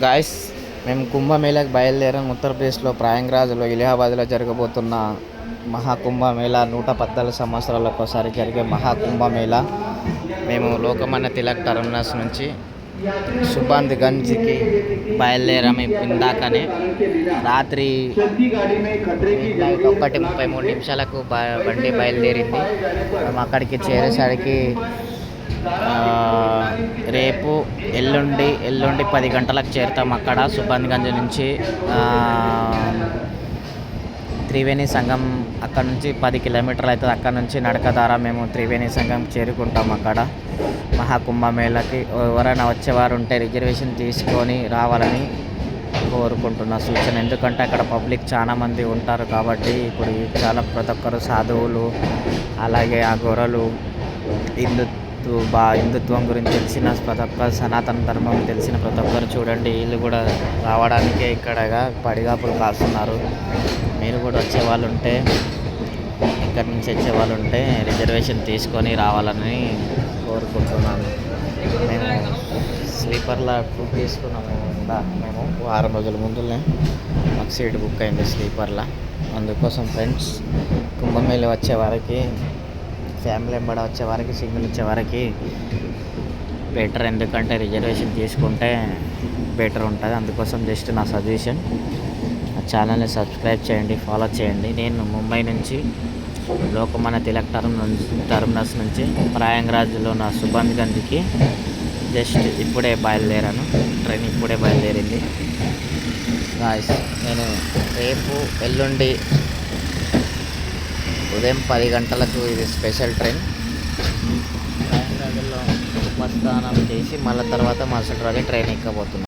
Guys, మేము కుంభమేళాకి బయలుదేరాం. ఉత్తరప్రదేశ్లో ప్రయాగ్రాజ్లో ఇలహాబాద్లో జరగబోతున్న మహాకుంభమేళా 114 సంవత్సరాలకు ఒకసారి జరిగే మహాకుంభమేళా. మేము లోకమాన్య తిలక్ టర్మినస్ నుంచి సుభాష్ గంజ్కి బయలుదేరాము. ఇందాకనే రాత్రి 1:33 బండి బయలుదేరింది. మేము అక్కడికి చేరేసరికి రేపు ఎల్లుండి 10 గంటలకు చేరుతాం. అక్కడ సుభాష్గంజ్ నుంచి త్రివేణి సంఘం అక్కడ నుంచి 10 కిలోమీటర్లు అవుతుంది. అక్కడ నుంచి నడక ద్వారా మేము త్రివేణి సంఘం చేరుకుంటాం. అక్కడ మహాకుంభమేళాకి ఎవరైనా వచ్చేవారు ఉంటే రిజర్వేషన్ తీసుకొని రావాలని కోరుకుంటున్న సూచన. ఎందుకంటే అక్కడ పబ్లిక్ చాలామంది ఉంటారు కాబట్టి ఇప్పుడు చాలా ప్రతి ఒక్కరు సాధువులు, అలాగే ఆ గొర్రెలు, హిందుత్వం గురించి తెలిసిన ప్రతి ఒక్కరు, సనాతన ధర్మం తెలిసిన ప్రతి ఒక్కరు చూడండి. వీళ్ళు కూడా రావడానికే ఇక్కడగా పడిగాపులు కాస్తున్నారు. మీరు కూడా వచ్చేవాళ్ళు ఉంటే, ఇక్కడి నుంచి వచ్చేవాళ్ళు ఉంటే రిజర్వేషన్ తీసుకొని రావాలని కోరుకుంటున్నాను. మేము స్లీపర్లో బుక్ తీసుకున్నాము. మేము వారం రోజుల ముందునే మాకు సీట్ బుక్ అయింది స్లీపర్లో. అందుకోసం friends, Kumbh Mela వచ్చేవారికి, family ఎంబడ వచ్చేవారికి, single వచ్చేవారికి better. ఎందుకంటే రిజర్వేషన్ తీసుకుంటే బెటర్ ఉంటుంది. అందుకోసం జస్ట్ నా సజెషన్. నా ఛానల్ని సబ్స్క్రైబ్ చేయండి, ఫాలో చేయండి. నేను ముంబై నుంచి లోకమాన్య తిలక్ టర్మినస్ నుంచి ప్రయాగ్రాజ్లో నా సుభాష్గంజ్కి జస్ట్ ఇప్పుడే బయలుదేరాను. ట్రైన్ ఇప్పుడే బయలుదేరింది. గాయ్స్, నేను రేపు ఎల్లుండి ఉదయం 10 గంటలకు ఇది స్పెషల్ ట్రైన్. ప్రయాగ్రాజ్లో ఉపస్థానం చేసి మళ్ళీ తర్వాత మరుసటి రోజు ట్రైన్ ఎక్కబోతున్నాను.